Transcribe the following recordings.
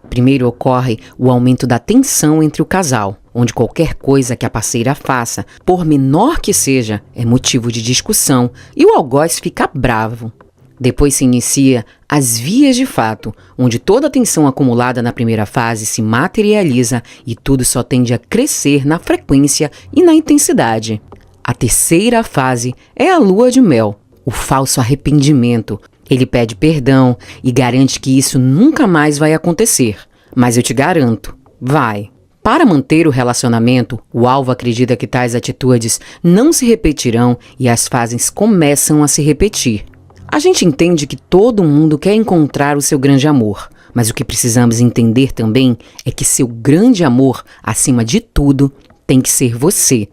Primeiro ocorre o aumento da tensão entre o casal, onde qualquer coisa que a parceira faça, por menor que seja, é motivo de discussão e o algoz fica bravo. Depois se inicia as vias de fato, onde toda a tensão acumulada na primeira fase se materializa e tudo só tende a crescer na frequência e na intensidade. A terceira fase é a lua de mel, o falso arrependimento. Ele pede perdão e garante que isso nunca mais vai acontecer. Mas eu te garanto, vai. Para manter o relacionamento, o alvo acredita que tais atitudes não se repetirão e as fases começam a se repetir. A gente entende que todo mundo quer encontrar o seu grande amor, mas o que precisamos entender também é que seu grande amor, acima de tudo, tem que ser você.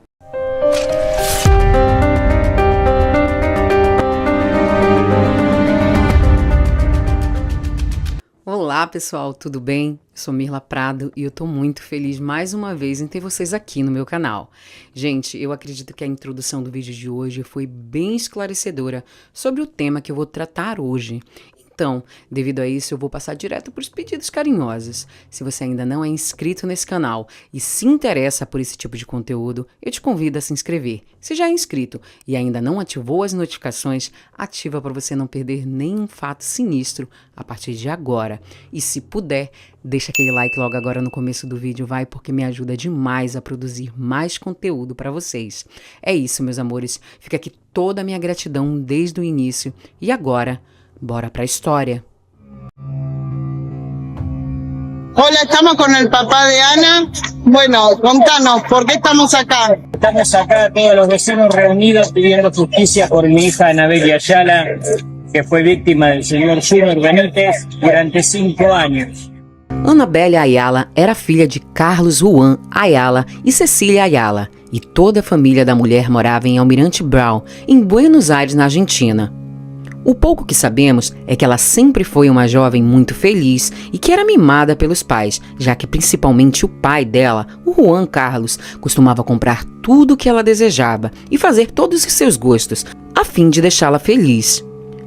Olá pessoal, tudo bem? Eu sou Mirla Prado e eu tô muito feliz mais uma vez em ter vocês aqui no meu canal. Gente, eu acredito que a introdução do vídeo de hoje foi bem esclarecedora sobre o tema que eu vou tratar hoje. Então, devido a isso, eu vou passar direto para os pedidos carinhosos. Se você ainda não é inscrito nesse canal e se interessa por esse tipo de conteúdo, eu te convido a se inscrever. Se já é inscrito e ainda não ativou as notificações, ativa para você não perder nenhum fato sinistro a partir de agora. E se puder, deixa aquele like logo agora no começo do vídeo, vai, porque me ajuda demais a produzir mais conteúdo para vocês. É isso, meus amores. Fica aqui toda a minha gratidão desde o início. E agora, bora pra história. Hola, estamos con el papá de Ana. Bueno, contanos, ¿por qué estamos acá? Estamos acá todos los vecinos reunidos pidiendo justicia por mi hija Anabel Ayala, que fue víctima del señor Junior Benítez durante 5 años. Anabélia Ayala era filha de Carlos Juan Ayala e Cecília Ayala, e toda a família da mulher morava em Almirante Brown, em Buenos Aires, na Argentina. O pouco que sabemos é que ela sempre foi uma jovem muito feliz e que era mimada pelos pais, já que principalmente o pai dela, o Juan Carlos, costumava comprar tudo o que ela desejava e fazer todos os seus gostos, a fim de deixá-la feliz.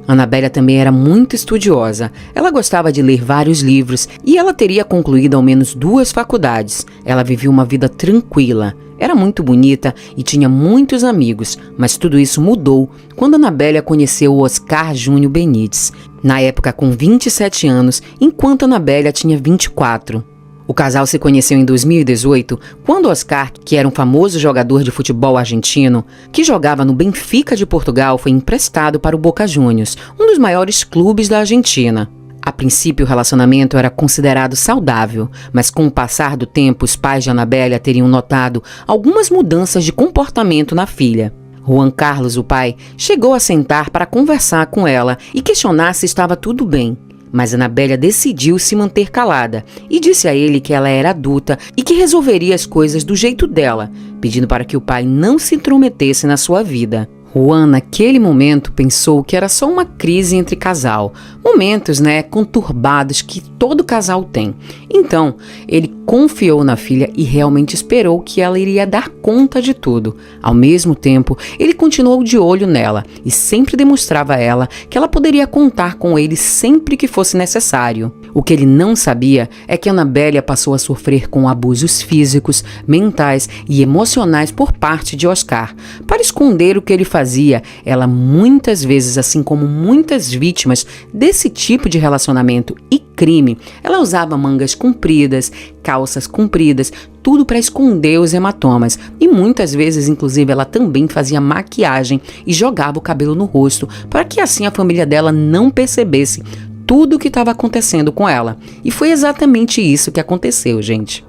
Anabélia também era muito estudiosa. Ela gostava de ler vários livros e ela teria concluído ao menos 2 faculdades. Ela vivia uma vida tranquila. Era muito bonita e tinha muitos amigos, mas tudo isso mudou quando Anabélia conheceu o Oscar Júnior Benítez, na época com 27 anos, enquanto Anabélia tinha 24. O casal se conheceu em 2018, quando Oscar, que era um famoso jogador de futebol argentino, que jogava no Benfica de Portugal, foi emprestado para o Boca Juniors, um dos maiores clubes da Argentina. A princípio, o relacionamento era considerado saudável, mas com o passar do tempo, os pais de Anabélia teriam notado algumas mudanças de comportamento na filha. Juan Carlos, o pai, chegou a sentar para conversar com ela e questionar se estava tudo bem. Mas Anabélia decidiu se manter calada e disse a ele que ela era adulta e que resolveria as coisas do jeito dela, pedindo para que o pai não se intrometesse na sua vida. Juan, naquele momento, pensou que era só uma crise entre casal. Momentos, conturbados que todo casal tem. Então, ele confiou na filha e realmente esperou que ela iria dar conta de tudo. Ao mesmo tempo, ele continuou de olho nela e sempre demonstrava a ela que ela poderia contar com ele sempre que fosse necessário. O que ele não sabia é que Anabélia passou a sofrer com abusos físicos, mentais e emocionais por parte de Oscar. Para esconder o que ele fazia, ela muitas vezes, assim como muitas vítimas desse tipo de relacionamento e crime, ela usava mangas compridas, calças compridas, tudo para esconder os hematomas. E muitas vezes, inclusive, ela também fazia maquiagem e jogava o cabelo no rosto, para que assim a família dela não percebesse tudo o que estava acontecendo com ela. E foi exatamente isso que aconteceu, gente.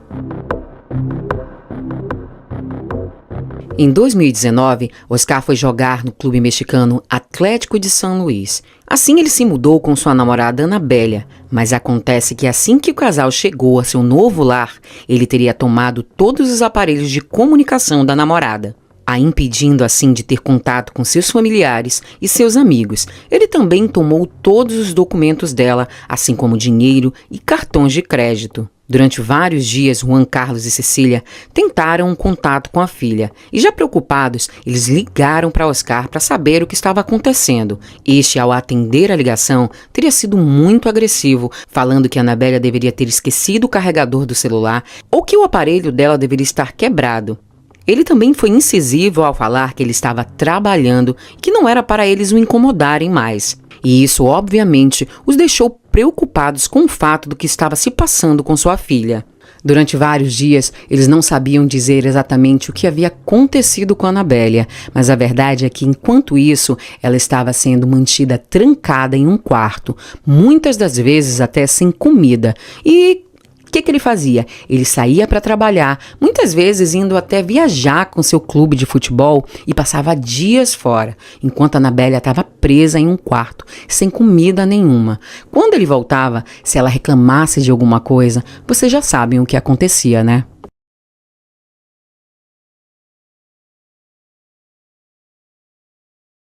Em 2019, Oscar foi jogar no clube mexicano Atlético de São Luís. Assim ele se mudou com sua namorada Anabélia, mas acontece que assim que o casal chegou a seu novo lar, ele teria tomado todos os aparelhos de comunicação da namorada, a impedindo assim de ter contato com seus familiares e seus amigos. Ele também tomou todos os documentos dela, assim como dinheiro e cartões de crédito. Durante vários dias, Juan Carlos e Cecília tentaram um contato com a filha e, já preocupados, eles ligaram para Oscar para saber o que estava acontecendo. Este, ao atender a ligação, teria sido muito agressivo, falando que Annabélia deveria ter esquecido o carregador do celular ou que o aparelho dela deveria estar quebrado. Ele também foi incisivo ao falar que ele estava trabalhando e que não era para eles o incomodarem mais. E isso, obviamente, os deixou preocupados com o fato do que estava se passando com sua filha. Durante vários dias, eles não sabiam dizer exatamente o que havia acontecido com Annabélia, mas a verdade é que, enquanto isso, ela estava sendo mantida trancada em um quarto, muitas das vezes até sem comida. E o que ele fazia? Ele saía para trabalhar, muitas vezes indo até viajar com seu clube de futebol e passava dias fora, enquanto a Annabélia estava presa em um quarto, sem comida nenhuma. Quando ele voltava, se ela reclamasse de alguma coisa, vocês já sabem o que acontecia, né?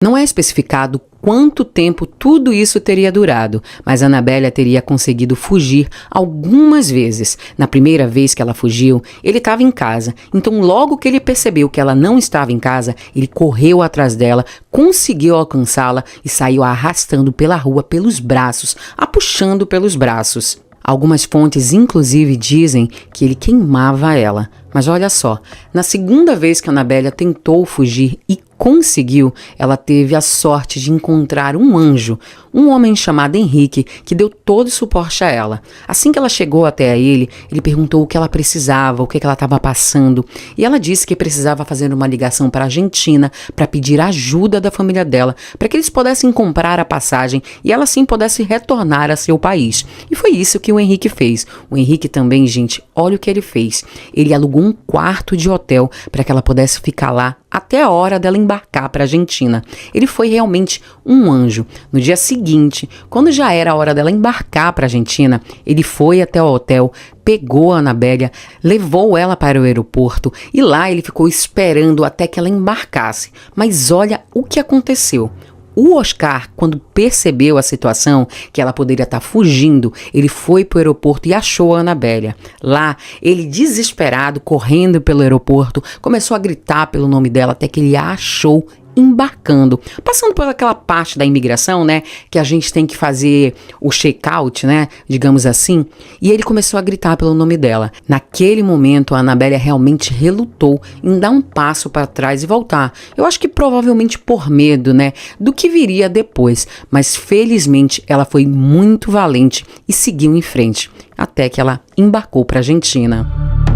Não é especificado quanto tempo tudo isso teria durado, mas Annabélia teria conseguido fugir algumas vezes. Na primeira vez que ela fugiu, ele estava em casa, então logo que ele percebeu que ela não estava em casa, ele correu atrás dela, conseguiu alcançá-la e saiu a arrastando pela rua pelos braços, a puxando pelos braços. Algumas fontes, inclusive, dizem que ele queimava ela. Mas olha só, na segunda vez que Annabélia tentou fugir e conseguiu, ela teve a sorte de encontrar um anjo, um homem chamado Henrique, que deu todo o suporte a ela. Assim que ela chegou até ele perguntou o que ela precisava, o que ela estava passando, e ela disse que precisava fazer uma ligação para a Argentina para pedir ajuda da família dela, para que eles pudessem comprar a passagem e ela sim pudesse retornar a seu país. E foi isso que o Henrique fez. O Henrique também, gente, olha o que ele fez. Ele alugou um quarto de hotel para que ela pudesse ficar lá até a hora dela embarcar para a Argentina. Ele foi realmente um anjo. No dia seguinte, quando já era a hora dela embarcar para a Argentina, ele foi até o hotel, pegou a Annabélia, levou ela para o aeroporto e lá ele ficou esperando até que ela embarcasse. Mas olha o que aconteceu. O Oscar, quando percebeu a situação, que ela poderia estar fugindo, ele foi para o aeroporto e achou a Annabélia. Lá, ele desesperado, correndo pelo aeroporto, começou a gritar pelo nome dela até que ele a achou embarcando, passando por aquela parte da imigração, né, que a gente tem que fazer o check-out, né, digamos assim, e ele começou a gritar pelo nome dela. Naquele momento, a Annabélia realmente relutou em dar um passo para trás e voltar. Eu acho que provavelmente por medo, né, do que viria depois, mas felizmente ela foi muito valente e seguiu em frente, até que ela embarcou para a Argentina.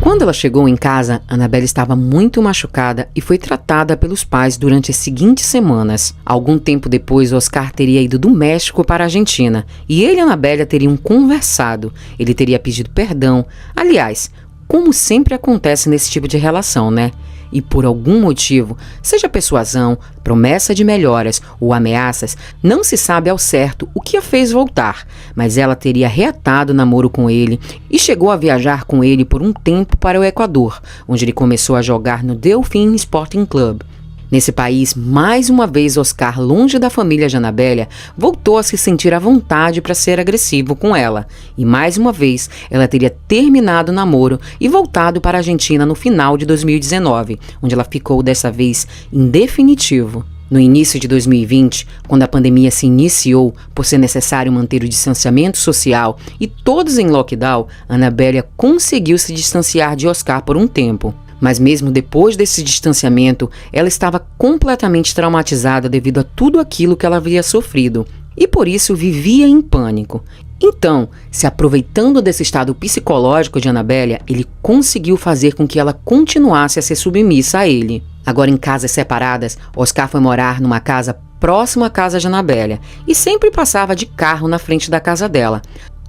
Quando ela chegou em casa, Annabélia estava muito machucada e foi tratada pelos pais durante as seguintes semanas. Algum tempo depois, Oscar teria ido do México para a Argentina e ele e Annabélia teriam conversado. Ele teria pedido perdão. Aliás, como sempre acontece nesse tipo de relação, né? E por algum motivo, seja persuasão, promessa de melhoras ou ameaças, não se sabe ao certo o que a fez voltar, mas ela teria reatado o namoro com ele e chegou a viajar com ele por um tempo para o Equador, onde ele começou a jogar no Delfim Sporting Club. Nesse país, mais uma vez Oscar, longe da família de Annabélia, voltou a se sentir à vontade para ser agressivo com ela. E mais uma vez, ela teria terminado o namoro e voltado para a Argentina no final de 2019, onde ela ficou dessa vez em definitivo. No início de 2020, quando a pandemia se iniciou, por ser necessário manter o distanciamento social e todos em lockdown, Annabélia conseguiu se distanciar de Oscar por um tempo. Mas mesmo depois desse distanciamento, ela estava completamente traumatizada devido a tudo aquilo que ela havia sofrido, e por isso vivia em pânico. Então, se aproveitando desse estado psicológico de Annabélia, ele conseguiu fazer com que ela continuasse a ser submissa a ele. Agora em casas separadas, Oscar foi morar numa casa próxima à casa de Annabélia e sempre passava de carro na frente da casa dela.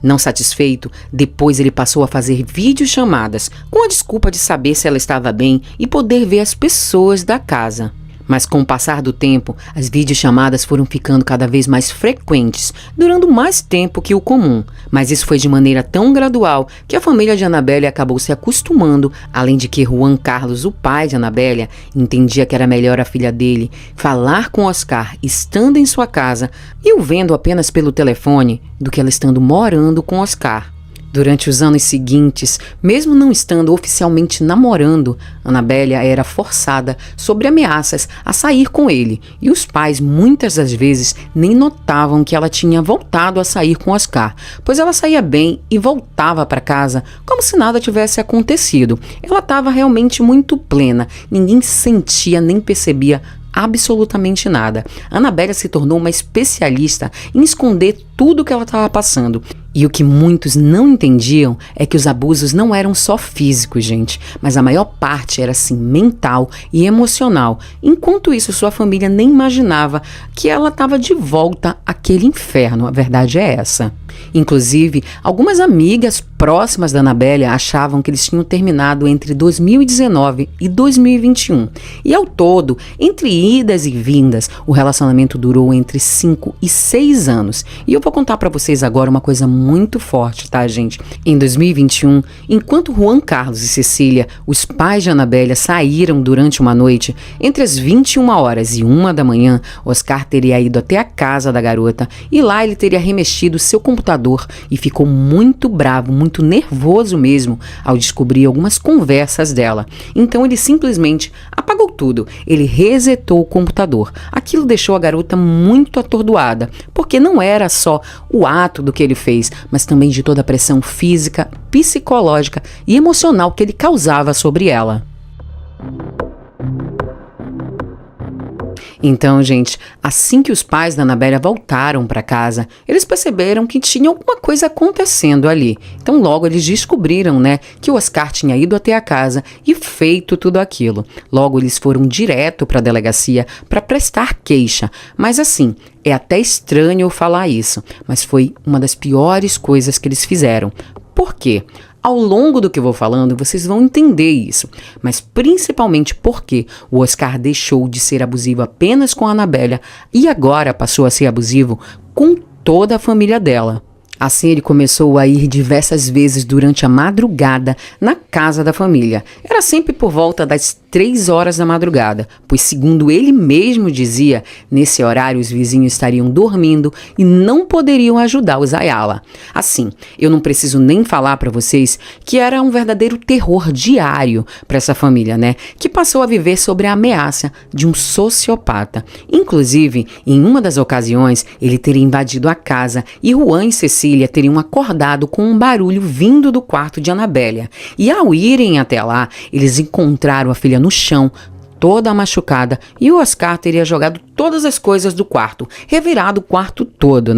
Não satisfeito, depois ele passou a fazer videochamadas com a desculpa de saber se ela estava bem e poder ver as pessoas da casa. Mas com o passar do tempo, as videochamadas foram ficando cada vez mais frequentes, durando mais tempo que o comum. Mas isso foi de maneira tão gradual que a família de Annabelle acabou se acostumando, além de que Juan Carlos, o pai de Annabelle, entendia que era melhor a filha dele falar com Oscar estando em sua casa e o vendo apenas pelo telefone do que ela estando morando com Oscar. Durante os anos seguintes, mesmo não estando oficialmente namorando, Annabelle era forçada, sob ameaças, a sair com ele, e os pais muitas das vezes nem notavam que ela tinha voltado a sair com Oscar, pois ela saía bem e voltava para casa como se nada tivesse acontecido. Ela estava realmente muito plena, ninguém sentia nem percebia absolutamente nada. Annabelle se tornou uma especialista em esconder tudo o que ela estava passando. E o que muitos não entendiam é que os abusos não eram só físicos, gente, mas a maior parte era sim mental e emocional. Enquanto isso, sua família nem imaginava que ela estava de volta àquele inferno. A verdade é essa. Inclusive, algumas amigas próximas da Annabelle achavam que eles tinham terminado entre 2019 e 2021. E ao todo, entre idas e vindas, o relacionamento durou entre 5 e 6 anos. E eu vou contar para vocês agora uma coisa muito forte, tá, gente? Em 2021, enquanto Juan Carlos e Cecília, os pais de Annabelle, saíram durante uma noite, entre as 21 horas e 1 da manhã, Oscar teria ido até a casa da garota e lá ele teria remexido seu computador e ficou muito bravo, muito nervoso mesmo ao descobrir algumas conversas dela. Então ele simplesmente apagou tudo, ele resetou o computador. Aquilo deixou a garota muito atordoada, porque não era só o ato do que ele fez, mas também de toda a pressão física, psicológica e emocional que ele causava sobre ela. Então, gente, assim que os pais da Annabelle voltaram para casa, eles perceberam que tinha alguma coisa acontecendo ali. Então, logo eles descobriram, que o Oscar tinha ido até a casa e feito tudo aquilo. Logo, eles foram direto para a delegacia para prestar queixa. Mas assim, é até estranho eu falar isso, mas foi uma das piores coisas que eles fizeram. Por quê? Ao longo do que eu vou falando, vocês vão entender isso, mas principalmente porque o Oscar deixou de ser abusivo apenas com a Annabelle e agora passou a ser abusivo com toda a família dela. Assim, ele começou a ir diversas vezes durante a madrugada na casa da família. Era sempre por volta das 3 horas da madrugada, pois segundo ele mesmo dizia, nesse horário os vizinhos estariam dormindo e não poderiam ajudar os Ayala. Assim, eu não preciso nem falar para vocês que era um verdadeiro terror diário para essa família, que passou a viver sob a ameaça de um sociopata. Inclusive, em uma das ocasiões, ele teria invadido a casa e Juan e Cecília teriam acordado com um barulho vindo do quarto de Annabelle. E ao irem até lá, eles encontraram a filha no chão, toda machucada, e o Oscar teria jogado todas as coisas do quarto, revirado o quarto todo,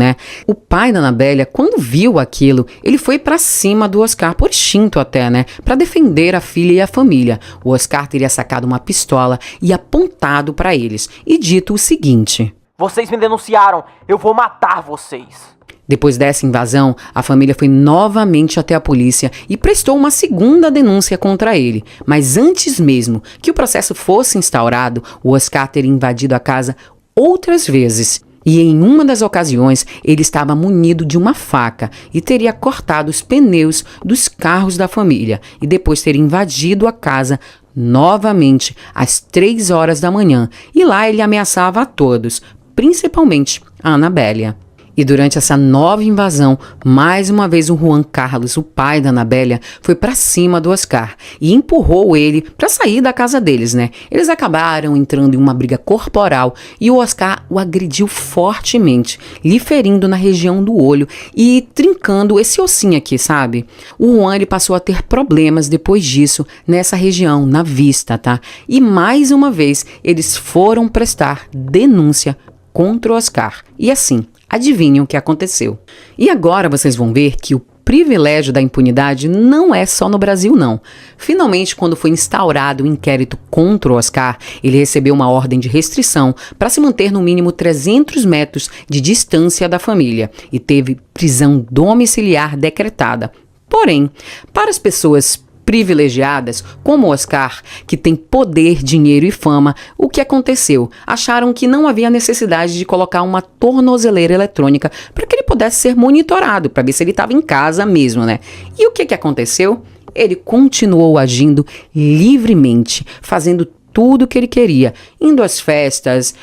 O pai da Annabelle, quando viu aquilo, ele foi pra cima do Oscar, por instinto até, pra defender a filha e a família. O Oscar teria sacado uma pistola e apontado pra eles, e dito o seguinte: "Vocês me denunciaram, eu vou matar vocês." Depois dessa invasão, a família foi novamente até a polícia e prestou uma segunda denúncia contra ele. Mas antes mesmo que o processo fosse instaurado, o Oscar teria invadido a casa outras vezes. E em uma das ocasiões, ele estava munido de uma faca e teria cortado os pneus dos carros da família. E depois teria invadido a casa novamente às 3 horas da manhã. E lá ele ameaçava a todos, principalmente a Annabelle. E durante essa nova invasão, mais uma vez o Juan Carlos, o pai da Annabelle, foi para cima do Oscar e empurrou ele para sair da casa deles, Eles acabaram entrando em uma briga corporal e o Oscar o agrediu fortemente, lhe ferindo na região do olho e trincando esse ossinho aqui, sabe? O Juan, ele passou a ter problemas depois disso nessa região, na vista, tá? E mais uma vez, eles foram prestar denúncia contra o Oscar. E assim, adivinham o que aconteceu. E agora vocês vão ver que o privilégio da impunidade não é só no Brasil, não. Finalmente, quando foi instaurado o inquérito contra o Oscar, ele recebeu uma ordem de restrição para se manter no mínimo 300 metros de distância da família e teve prisão domiciliar decretada. Porém, para as pessoas privilegiadas, como Oscar, que tem poder, dinheiro e fama, o que aconteceu? Acharam que não havia necessidade de colocar uma tornozeleira eletrônica para que ele pudesse ser monitorado, para ver se ele estava em casa mesmo, né? E o que aconteceu? Ele continuou agindo livremente, fazendo tudo o que ele queria, indo às festas,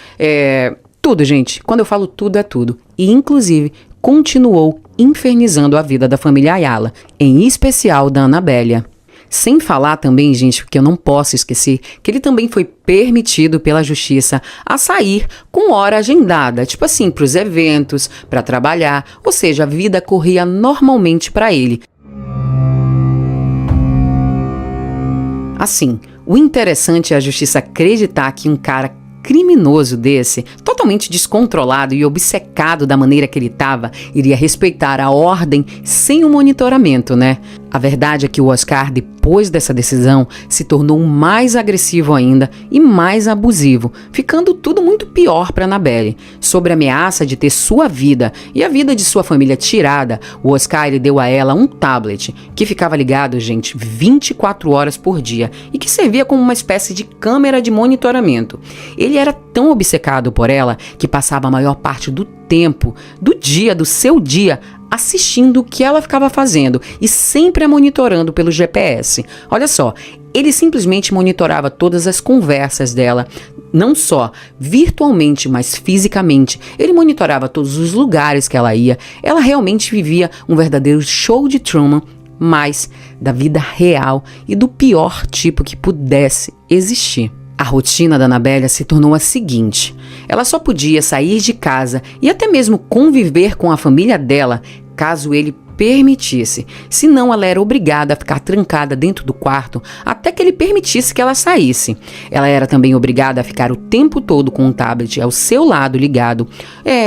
tudo, gente. Quando eu falo tudo, é tudo. E, inclusive, continuou infernizando a vida da família Ayala, em especial da Annabélia. Sem falar também, gente, porque eu não posso esquecer, que ele também foi permitido pela justiça a sair com hora agendada, tipo assim, para os eventos, para trabalhar, ou seja, a vida corria normalmente para ele. Assim, o interessante é a justiça acreditar que um cara criminoso desse, totalmente descontrolado e obcecado da maneira que ele estava, iria respeitar a ordem sem o monitoramento, né? A verdade é que o Oscar, depois dessa decisão, se tornou mais agressivo ainda e mais abusivo, ficando tudo muito pior para Annabelle. Sobre a ameaça de ter sua vida e a vida de sua família tirada, o Oscar ele deu a ela um tablet que ficava ligado, gente, 24 horas por dia e que servia como uma espécie de câmera de monitoramento. Ele era tão obcecado por ela que passava a maior parte do tempo, do seu dia, assistindo o que ela ficava fazendo e sempre a monitorando pelo GPS. Olha só, ele simplesmente monitorava todas as conversas dela, não só virtualmente, mas fisicamente. Ele monitorava todos os lugares que ela ia. Ela realmente vivia um verdadeiro show de Truman, mas da vida real e do pior tipo que pudesse existir. A rotina da Annabélia se tornou a seguinte: ela só podia sair de casa e até mesmo conviver com a família dela caso ele permitisse. Senão, ela era obrigada a ficar trancada dentro do quarto até que ele permitisse que ela saísse. Ela era também obrigada a ficar o tempo todo com o tablet ao seu lado ligado,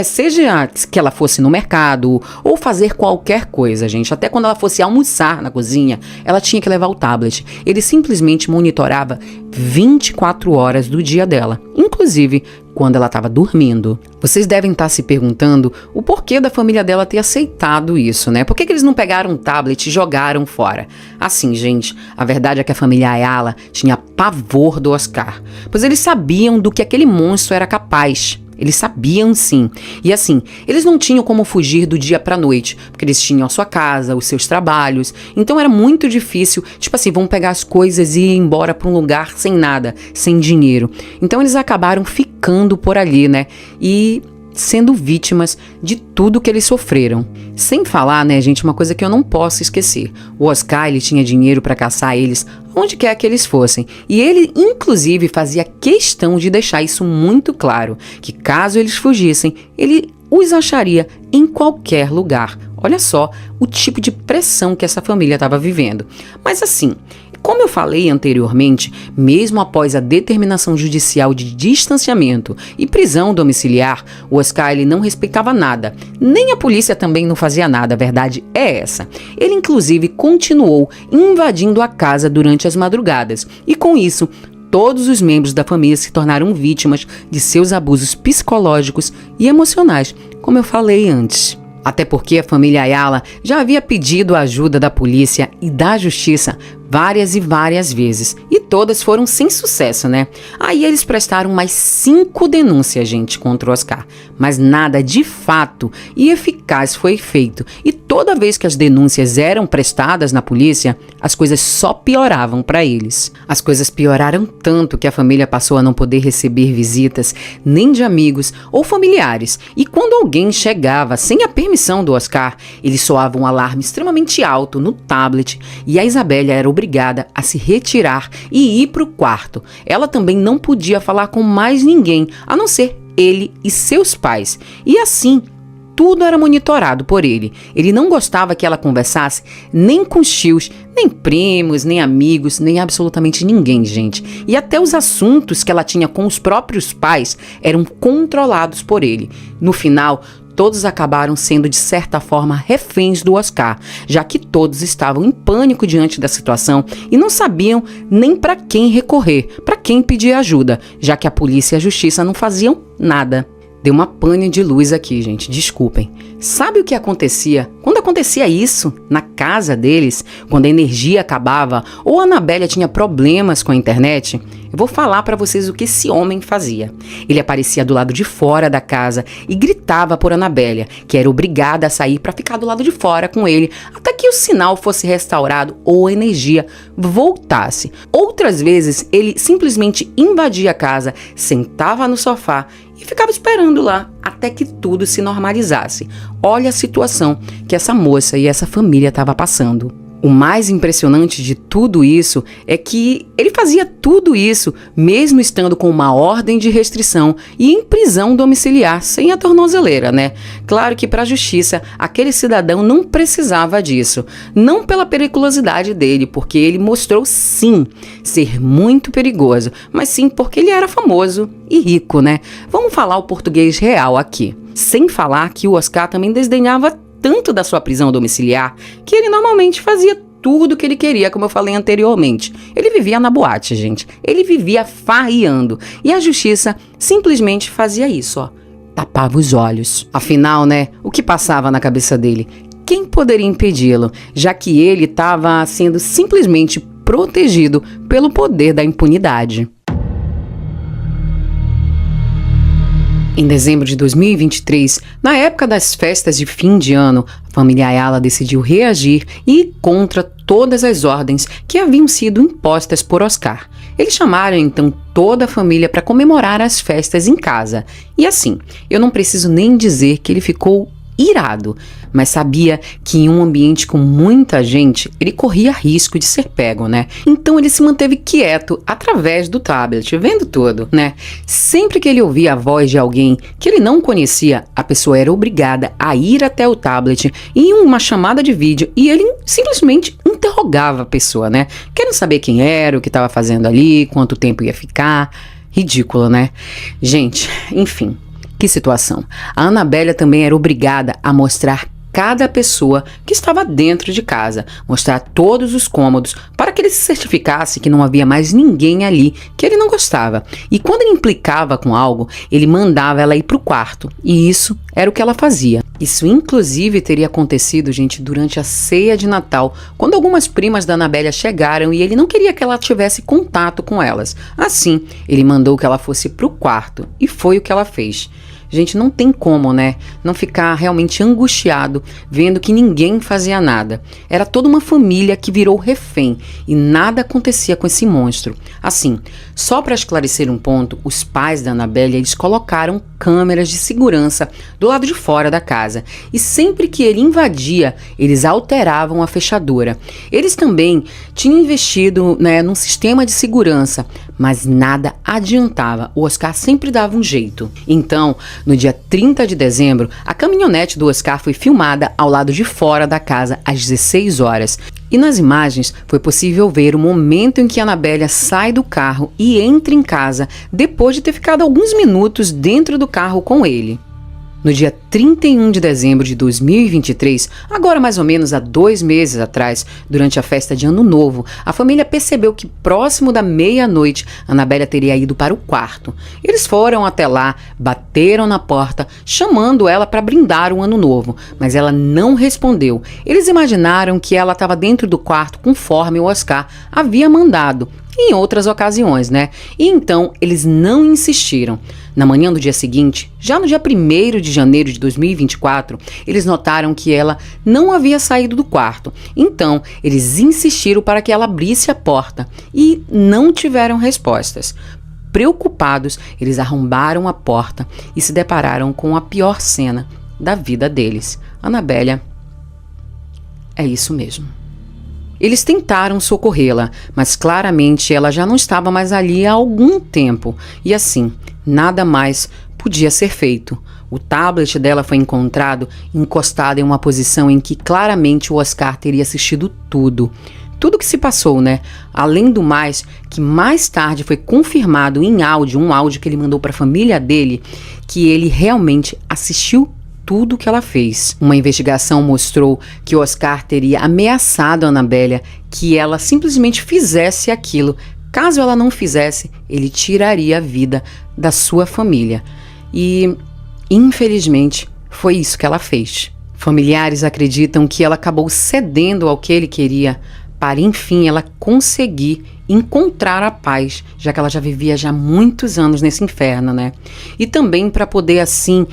seja que ela fosse no mercado ou fazer qualquer coisa, gente. Até quando ela fosse almoçar na cozinha, ela tinha que levar o tablet. Ele simplesmente monitorava 24 horas do dia dela, inclusive quando ela estava dormindo. Vocês devem estar se perguntando o porquê da família dela ter aceitado isso, né? Por que eles não pegaram um tablet e jogaram fora? Assim, gente, a verdade é que a família Ayala tinha pavor do Oscar, pois eles sabiam do que aquele monstro era capaz. Eles sabiam sim. E assim, eles não tinham como fugir do dia pra noite, porque eles tinham a sua casa, os seus trabalhos. Então era muito difícil, tipo assim, vão pegar as coisas e ir embora pra um lugar sem nada, sem dinheiro. Então eles acabaram ficando por ali, né? E sendo vítimas de tudo que eles sofreram. Sem falar, né, gente, uma coisa que eu não posso esquecer. O Oscar, ele tinha dinheiro para caçar eles onde quer que eles fossem. E ele, inclusive, fazia questão de deixar isso muito claro, que caso eles fugissem, ele os acharia em qualquer lugar. Olha só o tipo de pressão que essa família estava vivendo. Mas assim, como eu falei anteriormente, mesmo após a determinação judicial de distanciamento e prisão domiciliar, o Oscar ele não respeitava nada, nem a polícia também não fazia nada, a verdade é essa. Ele inclusive continuou invadindo a casa durante as madrugadas e com isso, todos os membros da família se tornaram vítimas de seus abusos psicológicos e emocionais, como eu falei antes. Até porque a família Ayala já havia pedido a ajuda da polícia e da justiça várias e várias vezes, e todas foram sem sucesso, né? Aí eles prestaram mais 5 denúncias, gente, contra o Oscar, mas nada de fato e eficaz foi feito, e toda vez que as denúncias eram prestadas na polícia, as coisas só pioravam para eles. As coisas pioraram tanto que a família passou a não poder receber visitas nem de amigos ou familiares, e quando alguém chegava sem a permissão do Oscar, ele soava um alarme extremamente alto no tablet, e a Isabélia era obrigada a se retirar e ir para o quarto. Ela também não podia falar com mais ninguém, a não ser ele e seus pais. E assim, tudo era monitorado por ele. Ele não gostava que ela conversasse nem com os tios, nem primos, nem amigos, nem absolutamente ninguém, gente. E até os assuntos que ela tinha com os próprios pais eram controlados por ele. No final, todos acabaram sendo, de certa forma, reféns do Oscar, já que todos estavam em pânico diante da situação e não sabiam nem para quem recorrer, para quem pedir ajuda, já que a polícia e a justiça não faziam nada. Deu uma pane de luz aqui, gente, desculpem. Sabe o que acontecia quando acontecia isso na casa deles, quando a energia acabava ou a Annabélia tinha problemas com a internet? Eu vou falar pra vocês o que esse homem fazia. Ele aparecia do lado de fora da casa e gritava por Annabélia, que era obrigada a sair pra ficar do lado de fora com ele, até que o sinal fosse restaurado ou a energia voltasse. Outras vezes, ele simplesmente invadia a casa, sentava no sofá e ficava esperando lá até que tudo se normalizasse. Olha a situação que essa moça e essa família estavam passando. O mais impressionante de tudo isso é que ele fazia tudo isso mesmo estando com uma ordem de restrição e em prisão domiciliar, sem a tornozeleira, né? Claro que para a justiça, aquele cidadão não precisava disso. Não pela periculosidade dele, porque ele mostrou sim ser muito perigoso, mas sim porque ele era famoso e rico, né? Vamos falar o português real aqui. Sem falar que o Oscar também desdenhava tanto da sua prisão domiciliar, que ele normalmente fazia tudo o que ele queria, como eu falei anteriormente. Ele vivia na boate, gente. Ele vivia farreando. E a justiça simplesmente fazia isso, ó. Tapava os olhos. Afinal, né, o que passava na cabeça dele? Quem poderia impedi-lo, já que ele estava sendo simplesmente protegido pelo poder da impunidade? Em dezembro de 2023, na época das festas de fim de ano, a família Ayala decidiu reagir e ir contra todas as ordens que haviam sido impostas por Oscar. Eles chamaram então toda a família para comemorar as festas em casa. E assim, eu não preciso nem dizer que ele ficou irado, mas sabia que em um ambiente com muita gente, ele corria risco de ser pego, né? Então ele se manteve quieto através do tablet, vendo tudo, né? Sempre que ele ouvia a voz de alguém que ele não conhecia, a pessoa era obrigada a ir até o tablet em uma chamada de vídeo e ele simplesmente interrogava a pessoa, né? Querendo saber quem era, o que estava fazendo ali, quanto tempo ia ficar. Ridículo, né? Gente, enfim. Que situação. A Annabélia também era obrigada a mostrar cada pessoa que estava dentro de casa, mostrar todos os cômodos para que ele se certificasse que não havia mais ninguém ali que ele não gostava. E quando ele implicava com algo, ele mandava ela ir para o quarto. E isso era o que ela fazia. Isso inclusive teria acontecido, gente, durante a ceia de Natal, quando algumas primas da Annabélia chegaram e ele não queria que ela tivesse contato com elas. Assim, ele mandou que ela fosse para o quarto e foi o que ela fez. Gente, não tem como, né, não ficar realmente angustiado vendo que ninguém fazia nada. Era toda uma família que virou refém e nada acontecia com esse monstro. Assim, só para esclarecer um ponto, os pais da Annabélia, eles colocaram câmeras de segurança do lado de fora da casa e sempre que ele invadia, eles alteravam a fechadura. Eles também tinham investido, né, num sistema de segurança, mas nada adiantava. O Oscar sempre dava um jeito. Então, no dia 30 de dezembro, a caminhonete do Oscar foi filmada ao lado de fora da casa às 16 horas. E nas imagens foi possível ver o momento em que a Annabélia sai do carro e entra em casa depois de ter ficado alguns minutos dentro do carro com ele. No dia 31 de dezembro de 2023, agora mais ou menos há 2 meses atrás, durante a festa de Ano Novo, a família percebeu que próximo da meia-noite, Annabélia teria ido para o quarto. Eles foram até lá, bateram na porta, chamando ela para brindar o Ano Novo, mas ela não respondeu. Eles imaginaram que ela estava dentro do quarto conforme o Oscar havia mandado, em outras ocasiões, né? E então eles não insistiram. Na manhã do dia seguinte, já no dia 1º de janeiro de 2024, eles notaram que ela não havia saído do quarto. Então, eles insistiram para que ela abrisse a porta e não tiveram respostas. Preocupados, eles arrombaram a porta e se depararam com a pior cena da vida deles. Annabélia, é isso mesmo. Eles tentaram socorrê-la, mas claramente ela já não estava mais ali há algum tempo. E assim, nada mais podia ser feito. O tablet dela foi encontrado encostado em uma posição em que claramente o Oscar teria assistido tudo. Tudo que se passou, né? Além do mais, que mais tarde foi confirmado em áudio, um áudio que ele mandou para a família dele, que ele realmente assistiu tudo que ela fez. Uma investigação mostrou que o Oscar teria ameaçado a Annabélia que ela simplesmente fizesse aquilo. Caso ela não fizesse, ele tiraria a vida da sua família. E Infelizmente, foi isso que ela fez. Familiares acreditam que ela acabou cedendo ao que ele queria para, enfim, ela conseguir encontrar a paz, já que ela já vivia já muitos anos nesse inferno, né? E também para poder, assim,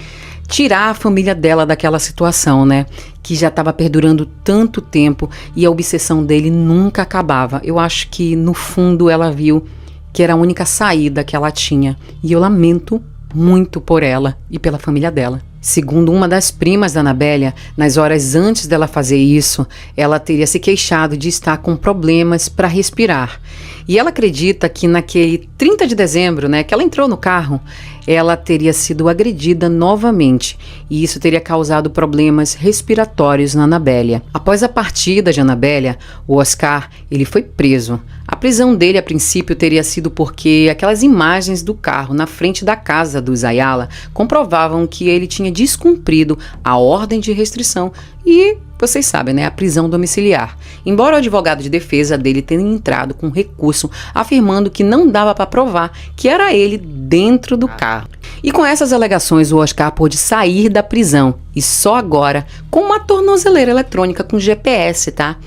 tirar a família dela daquela situação, né? Que já estava perdurando tanto tempo e a obsessão dele nunca acabava. Eu acho que, no fundo, ela viu que era a única saída que ela tinha. E eu lamento muito por ela e pela família dela. Segundo uma das primas da Annabélia, nas horas antes dela fazer isso, ela teria se queixado de estar com problemas para respirar. E ela acredita que naquele 30 de dezembro, né, que ela entrou no carro, ela teria sido agredida novamente. E isso teria causado problemas respiratórios na Annabélia. Após a partida de Annabélia, o Oscar, ele foi preso. A prisão dele, a princípio, teria sido porque aquelas imagens do carro na frente da casa dos Ayala comprovavam que ele tinha descumprido a ordem de restrição e, vocês sabem, né, a prisão domiciliar. Embora o advogado de defesa dele tenha entrado com recurso afirmando que não dava para provar que era ele dentro do carro. E com essas alegações, o Oscar pôde sair da prisão e só agora com uma tornozeleira eletrônica com GPS, tá?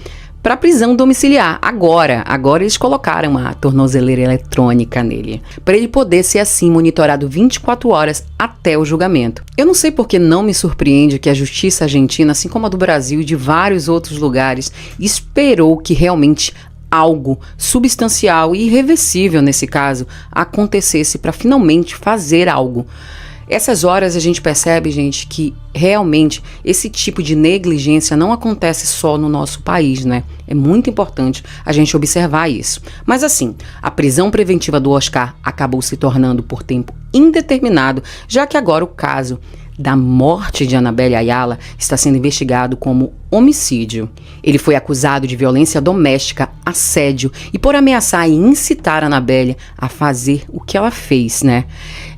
Para prisão domiciliar. Agora eles colocaram uma tornozeleira eletrônica nele, para ele poder ser assim monitorado 24 horas até o julgamento. Eu não sei porque não me surpreende que a justiça argentina, assim como a do Brasil e de vários outros lugares, esperou que realmente algo substancial e irreversível nesse caso acontecesse para finalmente fazer algo. Essas horas a gente percebe, gente, que realmente esse tipo de negligência não acontece só no nosso país, né? É muito importante a gente observar isso. Mas assim, a prisão preventiva do Oscar acabou se tornando por tempo indeterminado, já que agora o caso da morte de Annabélia Ayala está sendo investigado como homicídio. Ele foi acusado de violência doméstica, assédio e por ameaçar e incitar a Annabélia a fazer o que ela fez, né?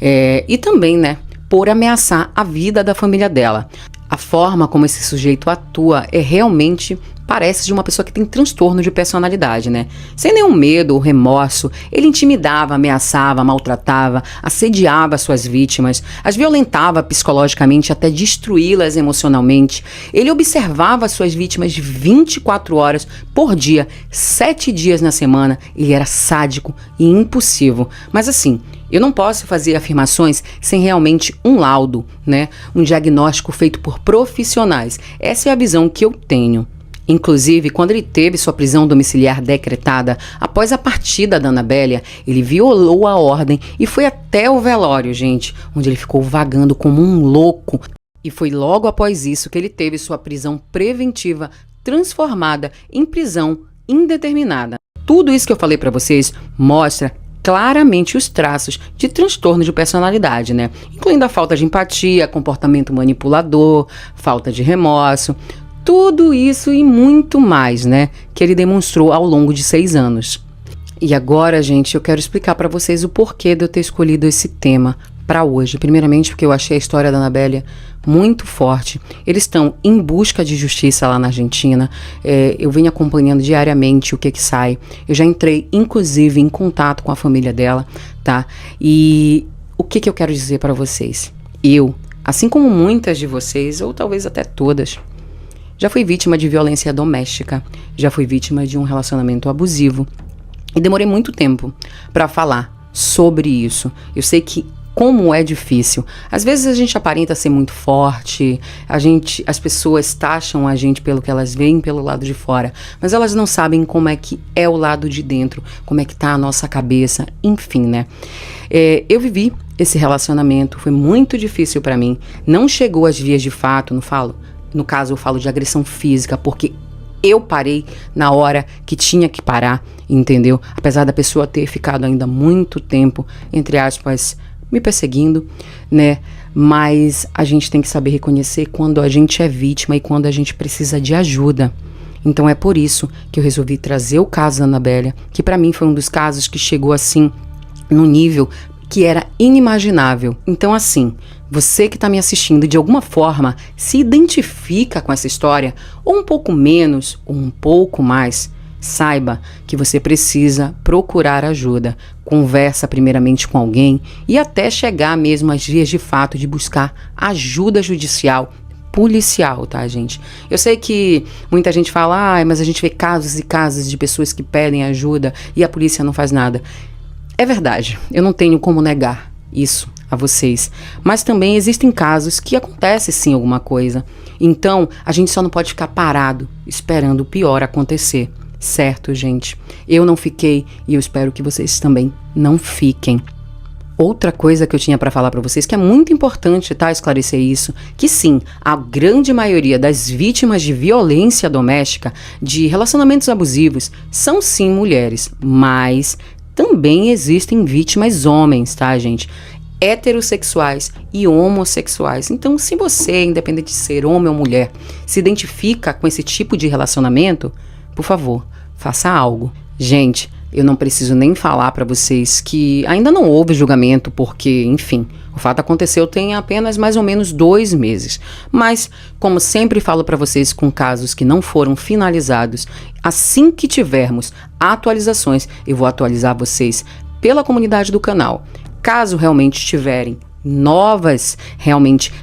E também, né, por ameaçar a vida da família dela. A forma como esse sujeito atua realmente parece de uma pessoa que tem transtorno de personalidade, né? Sem nenhum medo ou remorso, ele intimidava, ameaçava, maltratava, assediava suas vítimas, as violentava psicologicamente até destruí-las emocionalmente. Ele observava suas vítimas 24 horas por dia, 7 dias na semana. Ele era sádico e impulsivo. Mas assim, eu não posso fazer afirmações sem realmente um laudo, né? Um diagnóstico feito por profissionais. Essa é a visão que eu tenho. Inclusive, quando ele teve sua prisão domiciliar decretada, após a partida da Annabélia, ele violou a ordem e foi até o velório, gente, onde ele ficou vagando como um louco. E foi logo após isso que ele teve sua prisão preventiva transformada em prisão indeterminada. Tudo isso que eu falei para vocês mostra claramente os traços de transtorno de personalidade, né? Incluindo a falta de empatia, comportamento manipulador, falta de remorso. Tudo isso e muito mais, né, que ele demonstrou ao longo de 6 anos. E agora, gente, eu quero explicar para vocês o porquê de eu ter escolhido esse tema para hoje. Primeiramente, porque eu achei a história da Annabélia muito forte. Eles estão em busca de justiça lá na Argentina. Eu venho acompanhando diariamente o que sai. Eu já entrei, inclusive, em contato com a família dela, tá? E o que eu quero dizer para vocês? Eu, assim como muitas de vocês, ou talvez até todas, já fui vítima de violência doméstica, já fui vítima de um relacionamento abusivo e demorei muito tempo para falar sobre isso. Eu sei que como é difícil. Às vezes a gente aparenta ser muito forte, as pessoas taxam a gente pelo que elas veem pelo lado de fora, mas elas não sabem como é que é o lado de dentro, como é que tá a nossa cabeça, enfim, né? Eu vivi esse relacionamento, foi muito difícil para mim, não chegou às vias de fato, no caso eu falo de agressão física, porque eu parei na hora que tinha que parar, entendeu? Apesar da pessoa ter ficado ainda muito tempo, entre aspas, me perseguindo, né? Mas a gente tem que saber reconhecer quando a gente é vítima e quando a gente precisa de ajuda. Então é por isso que eu resolvi trazer o caso da Annabélia, que pra mim foi um dos casos que chegou assim, num nível que era inimaginável. Então assim, você que está me assistindo de alguma forma se identifica com essa história, ou um pouco menos, ou um pouco mais, saiba que você precisa procurar ajuda. Conversa primeiramente com alguém e até chegar mesmo às vias de fato de buscar ajuda judicial, policial, tá, gente? Eu sei que muita gente fala, mas a gente vê casos e casos de pessoas que pedem ajuda e a polícia não faz nada. É verdade, eu não tenho como negar isso a vocês, mas também existem casos que acontece sim alguma coisa. Então, a gente só não pode ficar parado esperando o pior acontecer. Certo, gente? Eu não fiquei e eu espero que vocês também não fiquem. Outra coisa que eu tinha para falar para vocês, que é muito importante, tá, esclarecer isso, que sim, a grande maioria das vítimas de violência doméstica, de relacionamentos abusivos, são sim mulheres, mas também existem vítimas homens, tá, gente? Heterossexuais e homossexuais. Então, se você, independente de ser homem ou mulher, se identifica com esse tipo de relacionamento, por favor, faça algo. Gente, eu não preciso nem falar para vocês que ainda não houve julgamento porque, enfim, o fato aconteceu tem apenas mais ou menos 2 meses. Mas, como sempre falo para vocês com casos que não foram finalizados, assim que tivermos atualizações, eu vou atualizar vocês pela comunidade do canal. Caso realmente tiverem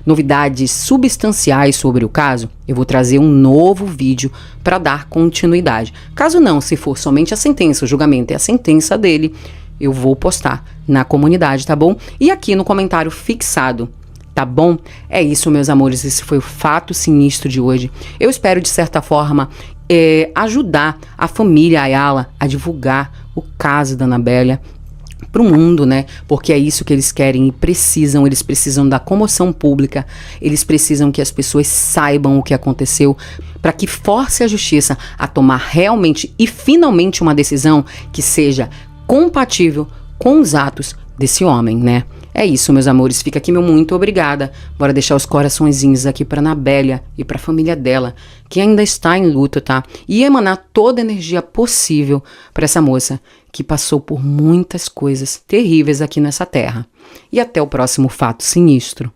novidades substanciais sobre o caso, eu vou trazer um novo vídeo para dar continuidade. Caso não, se for somente a sentença, o julgamento é a sentença dele, eu vou postar na comunidade, tá bom? E aqui no comentário fixado, tá bom? É isso, meus amores, esse foi o fato sinistro de hoje. Eu espero, de certa forma, ajudar a família Ayala a divulgar o caso da Anabélia para o mundo, né? Porque é isso que eles querem e precisam. Eles precisam da comoção pública, eles precisam que as pessoas saibam o que aconteceu para que force a justiça a tomar realmente e finalmente uma decisão que seja compatível com os atos desse homem, né? É isso, meus amores. Fica aqui meu muito obrigada. Bora deixar os coraçõezinhos aqui pra Anabélia e pra família dela, que ainda está em luto, tá? E emanar toda a energia possível pra essa moça que passou por muitas coisas terríveis aqui nessa terra. E até o próximo fato sinistro.